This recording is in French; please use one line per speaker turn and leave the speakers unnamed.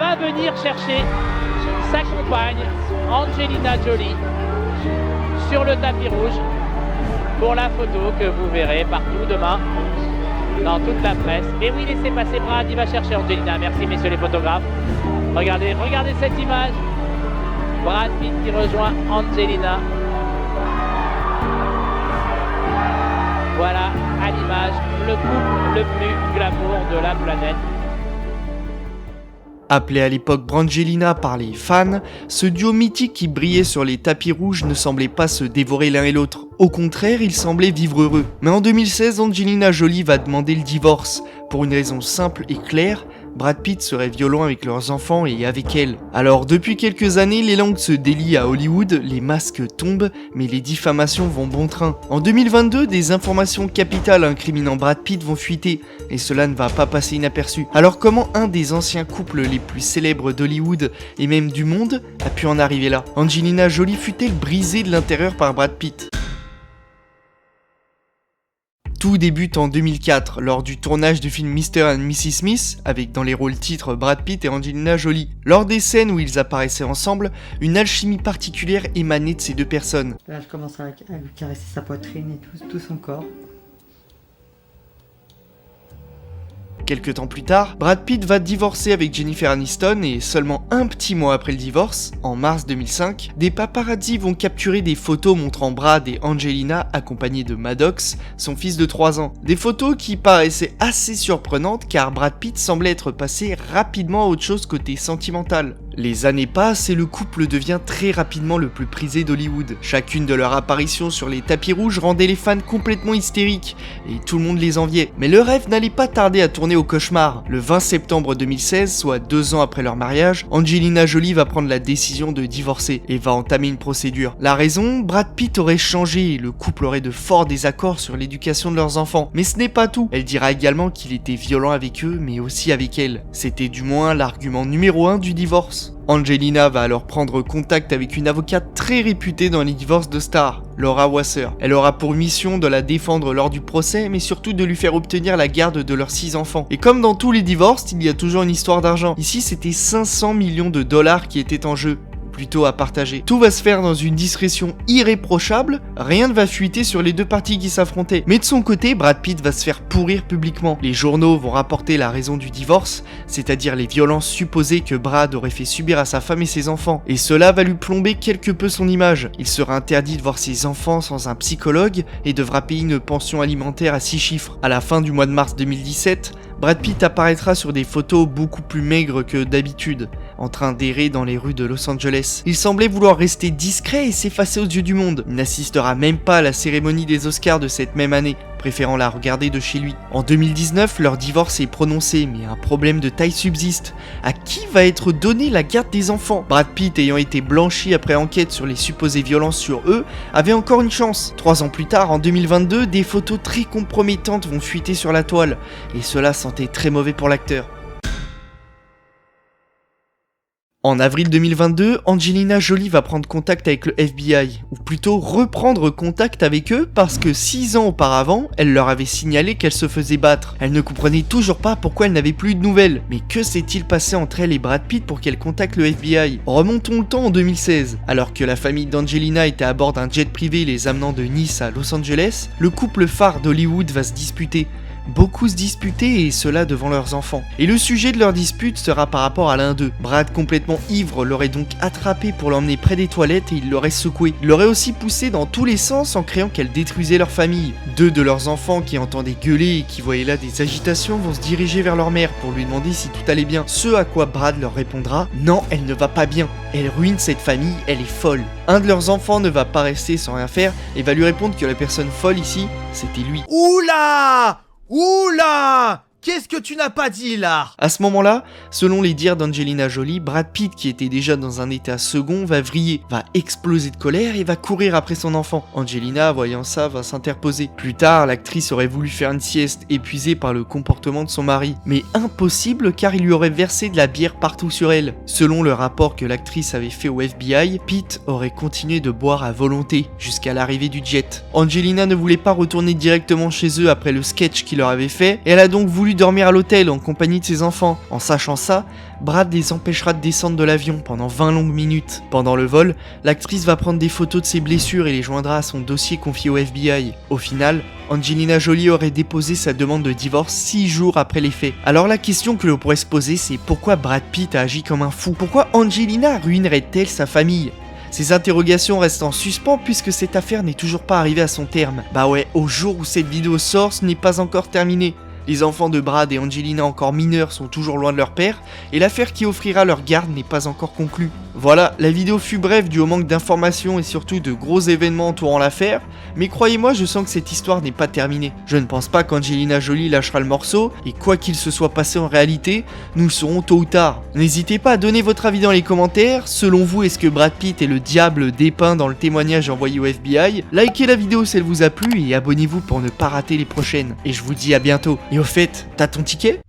va venir chercher sa compagne Angelina Jolie sur le tapis rouge pour la photo que vous verrez partout demain dans toute la presse. Et oui, laissez passer Brad, il va chercher Angelina. Merci messieurs les photographes. Regardez cette image. Brad Pitt qui rejoint Angelina. Voilà à l'image le couple le plus glamour de la planète.
Appelé à l'époque Brangelina par les fans, ce duo mythique qui brillait sur les tapis rouges ne semblait pas se dévorer l'un et l'autre. Au contraire, ils semblaient vivre heureux. Mais en 2016, Angelina Jolie va demander le divorce. Pour une raison simple et claire, Brad Pitt serait violent avec leurs enfants et avec elle. Alors depuis quelques années, les langues se délient à Hollywood, les masques tombent, mais les diffamations vont bon train. En 2022, des informations capitales incriminant Brad Pitt vont fuiter, et cela ne va pas passer inaperçu. Alors comment un des anciens couples les plus célèbres d'Hollywood, et même du monde, a pu en arriver là? Angelina Jolie fut-elle brisée de l'intérieur par Brad Pitt? Tout débute en 2004, lors du tournage du film Mr. and Mrs. Smith, avec dans les rôles titres Brad Pitt et Angelina Jolie. Lors des scènes où ils apparaissaient ensemble, une alchimie particulière émanait de ces deux personnes.
Là, je commence à lui caresser sa poitrine et tout son corps.
Quelques temps plus tard, Brad Pitt va divorcer avec Jennifer Aniston et seulement un petit mois après le divorce, en mars 2005, des paparazzi vont capturer des photos montrant Brad et Angelina accompagnés de Maddox, son fils de 3 ans. Des photos qui paraissaient assez surprenantes car Brad Pitt semblait être passé rapidement à autre chose côté sentimental. Les années passent et le couple devient très rapidement le plus prisé d'Hollywood. Chacune de leurs apparitions sur les tapis rouges rendait les fans complètement hystériques et tout le monde les enviait. Mais le rêve n'allait pas tarder à tourner au cauchemar. Le 20 septembre 2016, soit 2 ans après leur mariage, Angelina Jolie va prendre la décision de divorcer et va entamer une procédure. La raison, Brad Pitt aurait changé et le couple aurait de forts désaccords sur l'éducation de leurs enfants. Mais ce n'est pas tout. Elle dira également qu'il était violent avec eux, mais aussi avec elle. C'était du moins l'argument numéro 1 du divorce. Angelina va alors prendre contact avec une avocate très réputée dans les divorces de stars, Laura Wasser. Elle aura pour mission de la défendre lors du procès, mais surtout de lui faire obtenir la garde de leurs 6 enfants. Et comme dans tous les divorces, il y a toujours une histoire d'argent. Ici, c'était 500 millions de dollars qui étaient en jeu. Plutôt à partager. Tout va se faire dans une discrétion irréprochable, rien ne va fuiter sur les deux parties qui s'affrontaient. Mais de son côté, Brad Pitt va se faire pourrir publiquement. Les journaux vont rapporter la raison du divorce, c'est-à-dire les violences supposées que Brad aurait fait subir à sa femme et ses enfants. Et cela va lui plomber quelque peu son image. Il sera interdit de voir ses enfants sans un psychologue et devra payer une pension alimentaire à 6 chiffres. À la fin du mois de mars 2017, Brad Pitt apparaîtra sur des photos beaucoup plus maigres que d'habitude, en train d'errer dans les rues de Los Angeles. Il semblait vouloir rester discret et s'effacer aux yeux du monde. Il n'assistera même pas à la cérémonie des Oscars de cette même année, préférant la regarder de chez lui. En 2019, leur divorce est prononcé, mais un problème de taille subsiste. À qui va être donnée la garde des enfants? Brad Pitt, ayant été blanchi après enquête sur les supposées violences sur eux, avait encore une chance. 3 ans plus tard, en 2022, des photos très compromettantes vont fuiter sur la toile, et cela sentait très mauvais pour l'acteur. En avril 2022, Angelina Jolie va prendre contact avec le FBI, ou plutôt reprendre contact avec eux parce que 6 ans auparavant, elle leur avait signalé qu'elle se faisait battre. Elle ne comprenait toujours pas pourquoi elle n'avait plus de nouvelles. Mais que s'est-il passé entre elle et Brad Pitt pour qu'elle contacte le FBI? Remontons le temps en 2016. Alors que la famille d'Angelina était à bord d'un jet privé les amenant de Nice à Los Angeles, le couple phare d'Hollywood va se disputer. Beaucoup se disputaient et cela devant leurs enfants. Et le sujet de leur dispute sera par rapport à l'un d'eux. Brad, complètement ivre, l'aurait donc attrapé pour l'emmener près des toilettes et il l'aurait secoué. Il l'aurait aussi poussé dans tous les sens en créant qu'elle détruisait leur famille. 2 de leurs enfants qui entendaient gueuler et qui voyaient là des agitations vont se diriger vers leur mère pour lui demander si tout allait bien. Ce à quoi Brad leur répondra « Non, elle ne va pas bien. Elle ruine cette famille, elle est folle. » Un de leurs enfants ne va pas rester sans rien faire et va lui répondre que la personne folle ici, c'était lui.
Oula! Oula! Qu'est-ce que tu n'as pas dit là?
À ce moment-là, selon les dires d'Angelina Jolie, Brad Pitt, qui était déjà dans un état second, va vriller, va exploser de colère et va courir après son enfant. Angelina, voyant ça, va s'interposer. Plus tard, l'actrice aurait voulu faire une sieste, épuisée par le comportement de son mari. Mais impossible car il lui aurait versé de la bière partout sur elle. Selon le rapport que l'actrice avait fait au FBI, Pitt aurait continué de boire à volonté jusqu'à l'arrivée du jet. Angelina ne voulait pas retourner directement chez eux après le sketch qu'il leur avait fait, et elle a donc voulu voulu dormir à l'hôtel en compagnie de ses enfants. En sachant ça, Brad les empêchera de descendre de l'avion pendant 20 longues minutes. Pendant le vol, l'actrice va prendre des photos de ses blessures et les joindra à son dossier confié au FBI. Au final, Angelina Jolie aurait déposé sa demande de divorce 6 jours après les faits. Alors la question que l'on pourrait se poser, c'est pourquoi Brad Pitt a agi comme un fou? Pourquoi Angelina ruinerait-elle sa famille? Ces interrogations restent en suspens puisque cette affaire n'est toujours pas arrivée à son terme. Bah ouais, au jour où cette vidéo sort, ce n'est pas encore terminé. Les enfants de Brad et Angelina encore mineurs sont toujours loin de leur père, et l'affaire qui offrira leur garde n'est pas encore conclue. Voilà, la vidéo fut brève dû au manque d'informations et surtout de gros événements entourant l'affaire, mais croyez-moi, je sens que cette histoire n'est pas terminée. Je ne pense pas qu'Angelina Jolie lâchera le morceau, et quoi qu'il se soit passé en réalité, nous le saurons tôt ou tard. N'hésitez pas à donner votre avis dans les commentaires, selon vous, est-ce que Brad Pitt est le diable dépeint dans le témoignage envoyé au FBI? Likez la vidéo si elle vous a plu et abonnez-vous pour ne pas rater les prochaines. Et je vous dis à bientôt. Et au fait, t'as ton ticket ?